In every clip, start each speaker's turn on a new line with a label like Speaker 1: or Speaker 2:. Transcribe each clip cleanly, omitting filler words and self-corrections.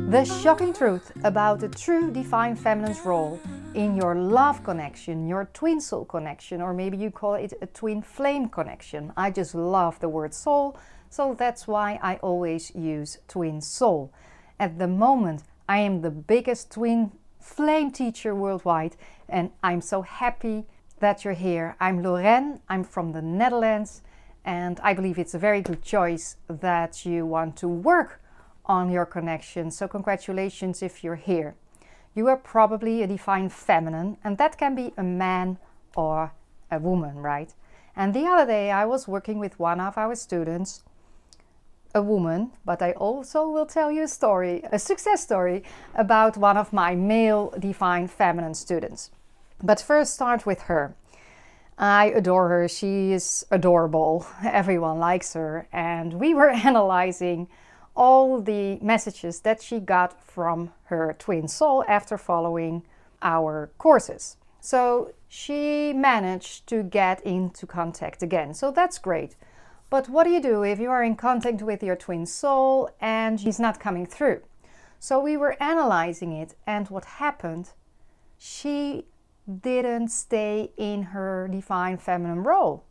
Speaker 1: The shocking truth about the true divine feminine's role in your love connection, your twin soul connection, or maybe you call it a twin flame connection. I just love the word soul, so that's why I always use twin soul. At the moment, I am the biggest twin flame teacher worldwide, and I'm so happy that you're here. I'm Lorraine, I'm from the Netherlands, and I believe it's a very good choice that you want to work on your connection. So congratulations if you're here. You are probably a divine feminine, and that can be a man or a woman, right? And the other day I was working with one of our students, a woman, but I also will tell you a story, a success story about one of my male divine feminine students. But first start with her. I adore her, she is adorable, everyone likes her, and we were analyzing all the messages that she got from her twin soul after following our courses. So she managed to get into contact again, so that's great. But what do you do if you are in contact with your twin soul and she's not coming through? So we were analyzing it, and what happened, she didn't stay in her divine feminine role.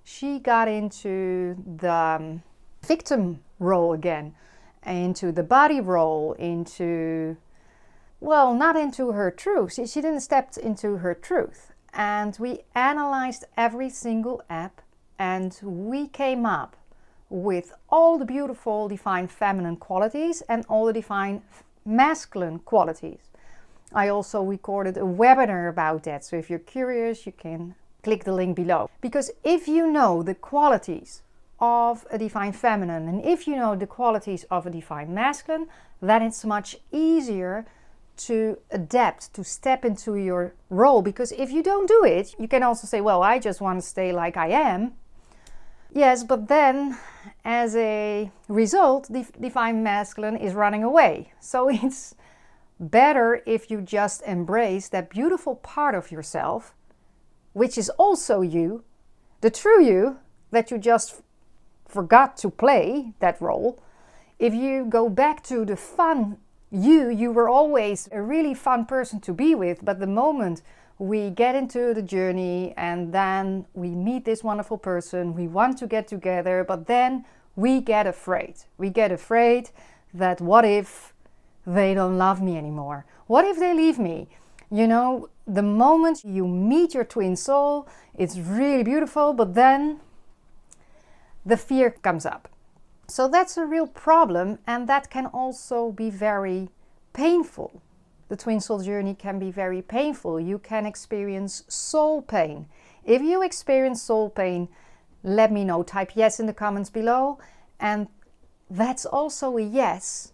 Speaker 1: She got into the victim role again, into the body role, into, well, not into her truth. She didn't step into her truth. And we analyzed every single app, and we came up with all the beautiful divine feminine qualities and all the divine masculine qualities. I also recorded a webinar about that, so if you're curious, you can click the link below. Because if you know the qualities of a divine feminine and if you know the qualities of a divine masculine, then it's much easier to adapt, to step into your role. Because if you don't do it, you can also say, well, I just want to stay like I am. Yes, but then as a result, the divine masculine is running away. So it's better if you just embrace that beautiful part of yourself, which is also you, the true you, that you just forgot to play that role. If you go back to the fun you were always a really fun person to be with, but the moment we get into the journey and then we meet this wonderful person, we want to get together, but then we get afraid. We get afraid that what if they don't love me anymore? What if they leave me? You know, the moment you meet your twin soul, it's really beautiful, but then the fear comes up. So that's a real problem, and that can also be very painful. The twin soul journey can be very painful. You can experience soul pain. If you experience soul pain, let me know. Type yes in the comments below. And that's also a yes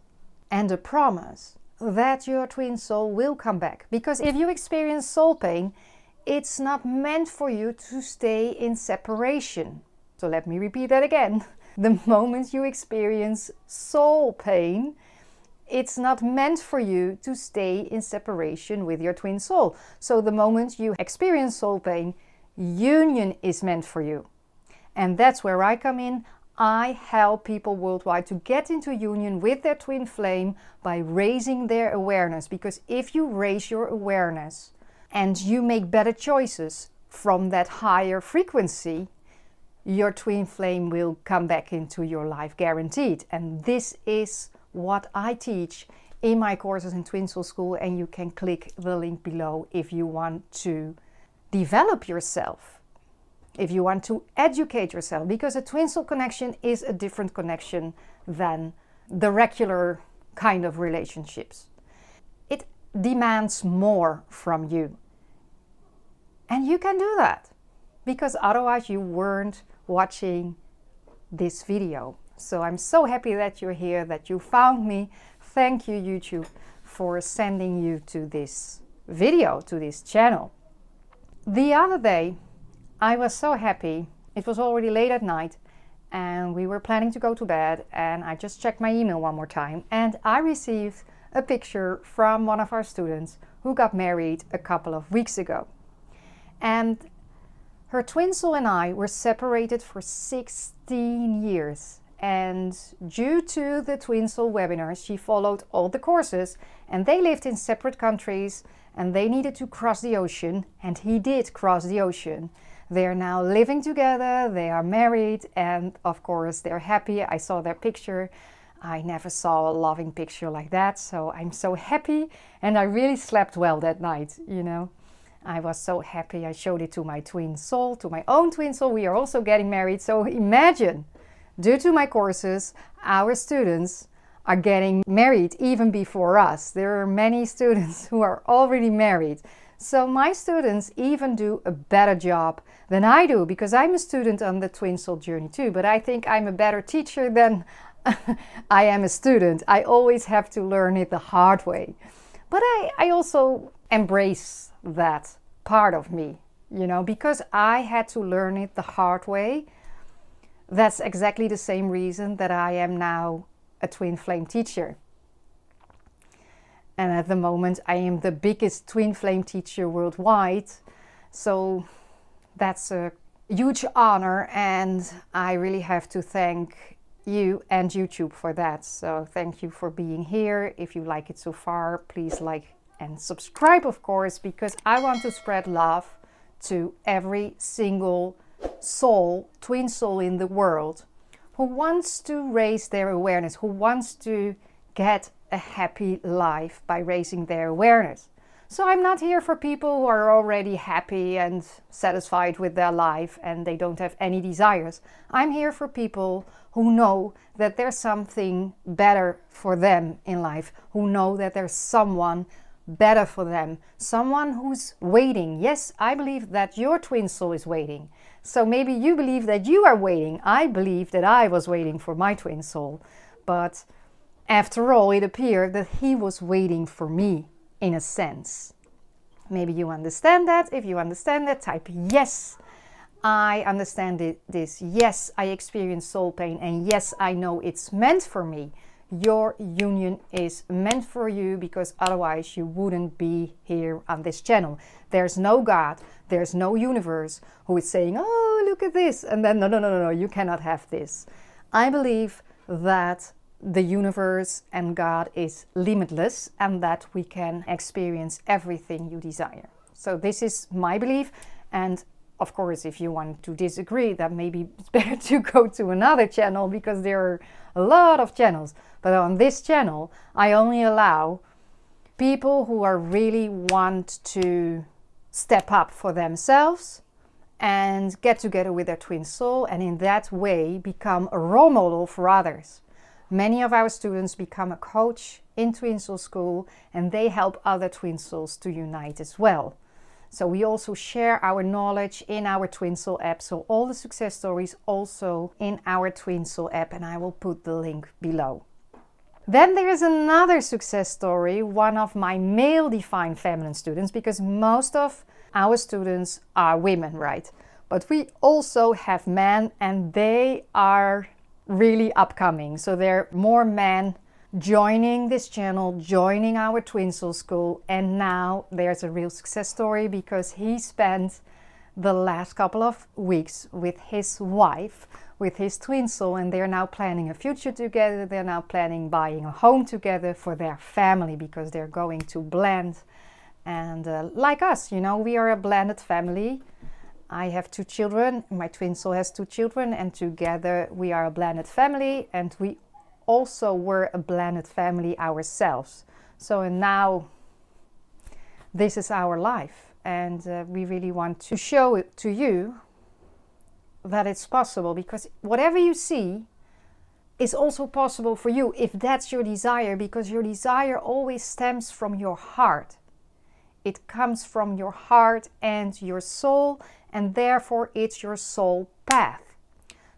Speaker 1: and a promise that your twin soul will come back. Because if you experience soul pain, it's not meant for you to stay in separation. So let me repeat that again. The moment you experience soul pain, it's not meant for you to stay in separation with your twin soul. So the moment you experience soul pain, union is meant for you. And that's where I come in. I help people worldwide to get into union with their twin flame by raising their awareness. Because if you raise your awareness and you make better choices from that higher frequency, your twin flame will come back into your life, guaranteed. And this is what I teach in my courses in Twin Soul School, and you can click the link below if you want to develop yourself, if you want to educate yourself, because a twin soul connection is a different connection than the regular kind of relationships. It demands more from you, and you can do that, because otherwise you weren't watching this video. So I'm so happy that you're here, that you found me. Thank you, YouTube, for sending you to this video, to this channel. The other day, I was so happy. It was already late at night and we were planning to go to bed, and I just checked my email one more time, and I received a picture from one of our students who got married a couple of weeks ago. And her twin soul and I were separated for 16 years. and due to the Twin Soul webinars, she followed all the courses, and they lived in separate countries and they needed to cross the ocean, and he did cross the ocean. They are now living together, they are married, and of course they're happy. I saw their picture. I never saw a loving picture like that, so I'm so happy, and I really slept well that night, you know. I was so happy. I showed it to my twin soul, to my own twin soul. We are also getting married, so imagine, due to my courses, our students are getting married even before us. There are many students who are already married. So my students even do a better job than I do, because I'm a student on the Twin Soul journey too, but I think I'm a better teacher than I am a student. I always have to learn it the hard way. But I also embrace that part of me, you know, because I had to learn it the hard way. That's exactly the same reason that I am now a twin flame teacher. And at the moment I am the biggest twin flame teacher worldwide. So that's a huge honor, and I really have to thank you and YouTube for that. So thank you for being here. If you like it so far, please like and subscribe, of course, because I want to spread love to every single soul, twin soul in the world who wants to raise their awareness, who wants to get a happy life by raising their awareness. So I'm not here for people who are already happy and satisfied with their life and they don't have any desires. I'm here for people who know that there's something better for them in life, who know that there's someone better for them, someone who's waiting. Yes, I believe that your twin soul is waiting. So maybe you believe that you are waiting. I believe that I was waiting for my twin soul. But after all, it appeared that he was waiting for me, in a sense. Maybe you understand that. If you understand that, type yes. I understand this. Yes, I experience soul pain. And yes, I know it's meant for me. Your union is meant for you, because otherwise you wouldn't be here on this channel. There's no God, there's no universe who is saying, oh, look at this, and then no, you cannot have this. I believe that the universe and God is limitless, and that we can experience everything you desire. So this is my belief, and of course, if you want to disagree, then maybe it's better to go to another channel, because there are a lot of channels. But on this channel, I only allow people who are really want to step up for themselves and get together with their twin soul, and in that way become a role model for others. Many of our students become a coach in Twin Soul School, and they help other twin souls to unite as well. So we also share our knowledge in our Twin Soul app. So all the success stories also in our Twin Soul app, and I will put the link below. Then there is another success story, one of my male Divine Feminine students, because most of our students are women, right? But we also have men, and they are really upcoming. So there are more men joining this channel, joining our Twin Soul School, and now there's a real success story, because he spent the last couple of weeks with his wife, with his twin soul, and they're now planning a future together. They're now planning buying a home together for their family, because they're going to blend. And like us, you know, we are a blended family. I have 2 children, my twin soul has 2 children, and together we are a blended family, and we also were a blended family ourselves. So and now this is our life, and we really want to show it to you that it's possible, because whatever you see is also possible for you if that's your desire, because your desire always stems from your heart. It comes from your heart and your soul, and therefore it's your soul path.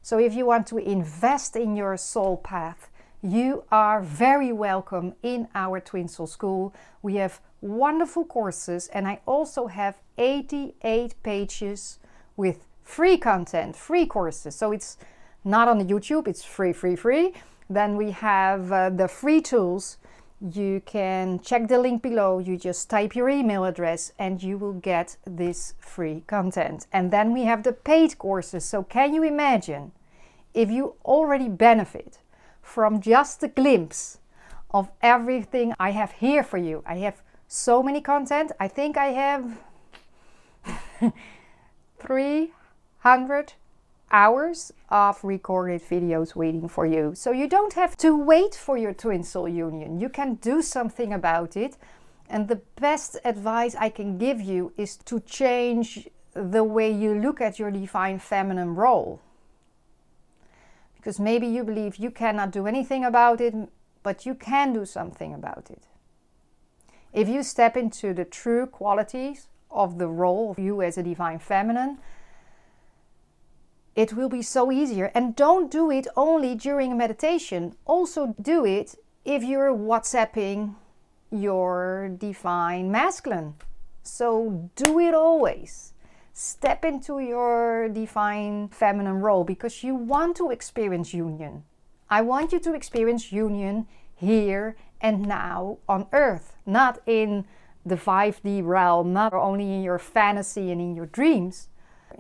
Speaker 1: So if you want to invest in your soul path, you are very welcome in our Twin Soul School. We have wonderful courses, and I also have 88 pages with free content, free courses. So it's not on YouTube, it's free. Then we have the free tools. You can check the link below. You just type your email address and you will get this free content. And then we have the paid courses. So can you imagine if you already benefit from just a glimpse of everything I have here for you. I have so many content. I think I have 300 hours of recorded videos waiting for you. So you don't have to wait for your twin soul union. You can do something about it. And the best advice I can give you is to change the way you look at your divine feminine role. Because maybe you believe you cannot do anything about it, but you can do something about it. If you step into the true qualities of the role of you as a divine feminine, it will be so easier. And don't do it only during a meditation. Also do it if you're WhatsApping your divine masculine. So do it always. Step into your divine feminine role because you want to experience union. I want you to experience union here and now on earth, not in the 5D realm, not only in your fantasy and in your dreams.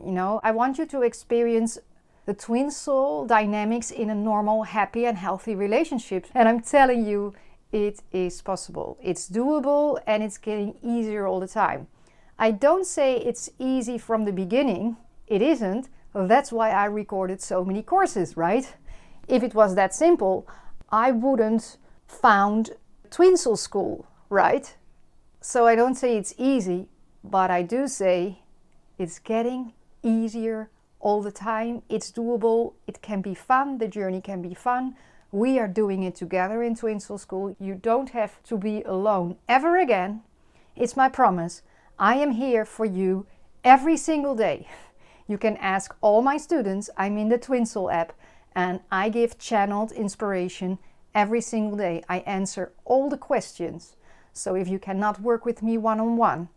Speaker 1: You know, I want you to experience the twin soul dynamics in a normal, happy and healthy relationship. And I'm telling you, it is possible. It's doable and it's getting easier all the time. I don't say it's easy from the beginning. It isn't. That's why I recorded so many courses, right? If it was that simple, I wouldn't found Twin Soul School, right? So I don't say it's easy, but I do say it's getting easier all the time. It's doable. It can be fun. The journey can be fun. We are doing it together in Twin Soul School. You don't have to be alone ever again. It's my promise. I am here for you every single day. You can ask all my students. I'm in the Twin Soul app and I give channeled inspiration every single day. I answer all the questions. So if you cannot work with me one-on-one,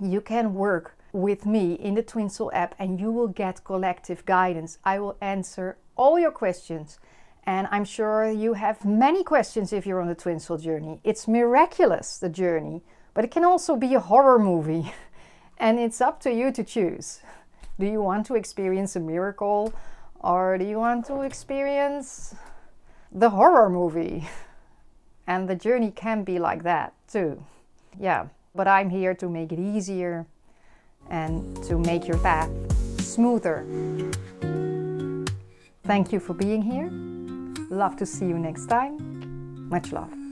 Speaker 1: you can work with me in the Twin Soul app and you will get collective guidance. I will answer all your questions. And I'm sure you have many questions if you're on the Twin Soul journey. It's miraculous, the journey, but it can also be a horror movie. And it's up to you to choose. Do you want to experience a miracle or do you want to experience the horror movie? And the journey can be like that too. Yeah, but I'm here to make it easier and to make your path smoother. Thank you for being here. Love to see you next time. Much love.